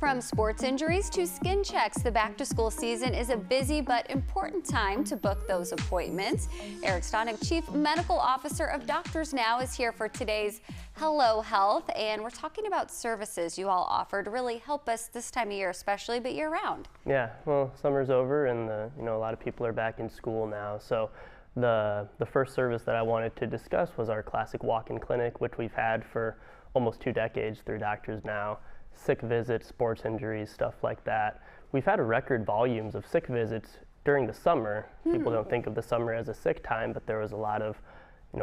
From sports injuries to skin checks, the back-to-school season is a busy but important time to book those appointments. Eric Stanek, Chief Medical Officer of DoctorsNow, is here for today's Hello Health, and we're talking about services you all offer to really help us this time of year, especially, but year-round. Yeah, well, summer's over, and a lot of people are back in school now. So the first service that I wanted to discuss was our classic walk-in clinic, which we've had for almost 2 decades through DoctorsNow. Sick visits, sports injuries, stuff like that. We've had record volumes of sick visits during the summer. People don't think of the summer as a sick time, but there was a lot of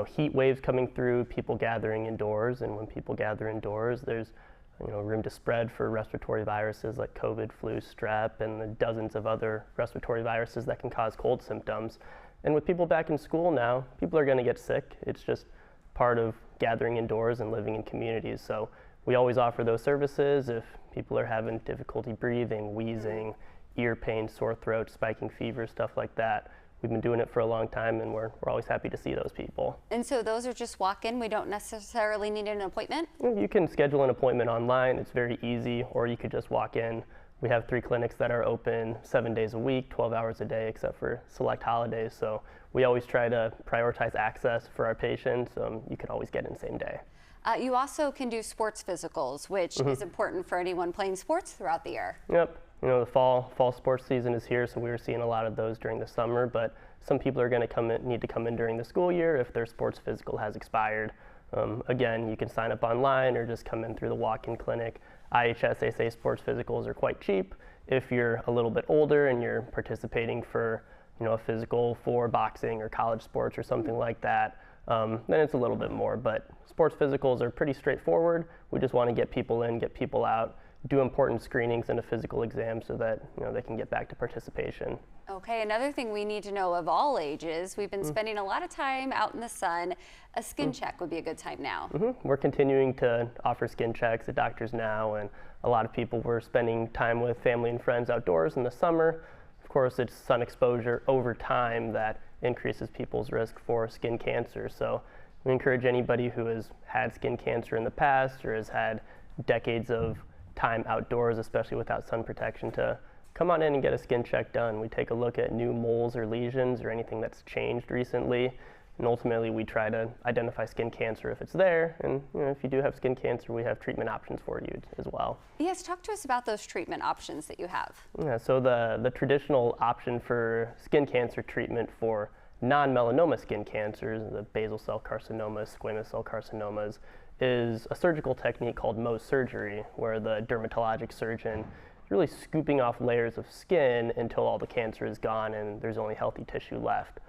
heat waves coming through, people gathering indoors, and when people gather indoors, there's room to spread for respiratory viruses like COVID, flu, strep, and the dozens of other respiratory viruses that can cause cold symptoms. And with people back in school now, people are going to get sick. It's just part of gathering indoors and living in communities. So we always offer those services if people are having difficulty breathing, wheezing, ear pain, sore throat, spiking fever, stuff like that. We've been doing it for a long time, and we're always happy to see those people. And so those are just walk-in? We don't necessarily need an appointment? You can schedule an appointment online. It's very easy, or you could just walk in. We have 3 clinics that are open 7 days a week, 12 hours a day, except for select holidays. So we always try to prioritize access for our patients. You can always get in same day. You also can do sports physicals, which is important for anyone playing sports throughout the year. Yep. The fall sports season is here, so we were seeing a lot of those during the summer, but some people are going to need to come in during the school year if their sports physical has expired. Again, you can sign up online or just come in through the walk-in clinic. IHSA sports physicals are quite cheap. If you're a little bit older and you're participating for a physical for boxing or college sports or something like that, then it's a little bit more, but sports physicals are pretty straightforward. We just want to get people in, get people out, do important screenings and a physical exam so that they can get back to participation. Okay, another thing we need to know of all ages, we've been spending a lot of time out in the sun. A skin check would be a good time now. We're continuing to offer skin checks at DoctorsNow, and a lot of people were spending time with family and friends outdoors in the summer. Of course, it's sun exposure over time that increases people's risk for skin cancer. So we encourage anybody who has had skin cancer in the past or has had decades of time outdoors, especially without sun protection, to come on in and get a skin check done. We take a look at new moles or lesions or anything that's changed recently, and ultimately we try to identify skin cancer if it's there, and if you do have skin cancer, we have treatment options for you as well. Yes, talk to us about those treatment options that you have. Yeah, so the traditional option for skin cancer treatment for non-melanoma skin cancers, the basal cell carcinomas, squamous cell carcinomas, is a surgical technique called Mohs surgery, where the dermatologic surgeon is really scooping off layers of skin until all the cancer is gone and there's only healthy tissue left.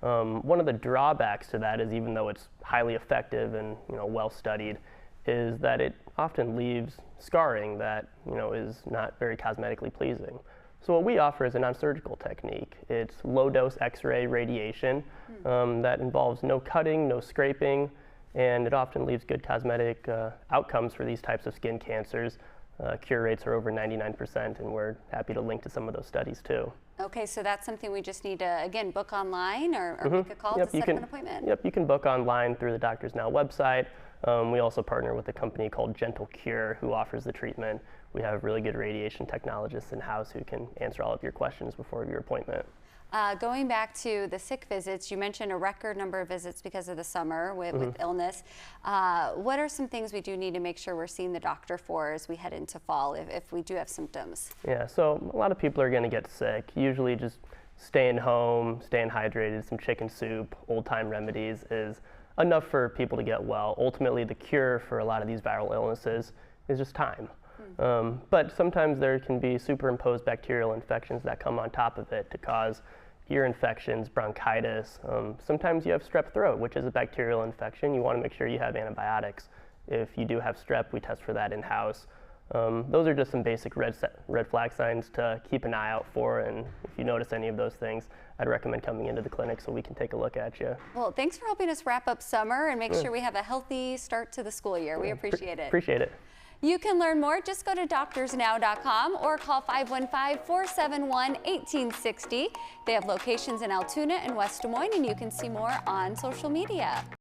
One of the drawbacks to that is, even though it's highly effective and well studied, is that it often leaves scarring that is not very cosmetically pleasing. So what we offer is a non-surgical technique. It's low-dose X-ray radiation that involves no cutting, no scraping, and it often leaves good cosmetic outcomes for these types of skin cancers. Cure rates are over 99%, and we're happy to link to some of those studies too. Okay, so that's something we just need to, again, book online or make a call to set up an appointment? Yep, you can book online through the DoctorsNow website. We also partner with a company called Gentle Cure who offers the treatment. We have really good radiation technologists in-house who can answer all of your questions before your appointment. Going back to the sick visits, you mentioned a record number of visits because of the summer with illness. What are some things we do need to make sure we're seeing the doctor for as we head into fall if we do have symptoms? Yeah, so a lot of people are going to get sick. Usually just staying home, staying hydrated, some chicken soup, old-time remedies is enough for people to get well. Ultimately, the cure for a lot of these viral illnesses is just time. But sometimes there can be superimposed bacterial infections that come on top of it to cause ear infections, bronchitis. Sometimes you have strep throat, which is a bacterial infection. You want to make sure you have antibiotics. If you do have strep, we test for that in-house. Those are just some basic red flag signs to keep an eye out for, and if you notice any of those things, I'd recommend coming into the clinic so we can take a look at you. Well, thanks for helping us wrap up summer and make sure we have a healthy start to the school year. We appreciate it. Appreciate it. You can learn more. Just go to DoctorsNow.com or call 515-471-1860. They have locations in Altoona and West Des Moines, and you can see more on social media.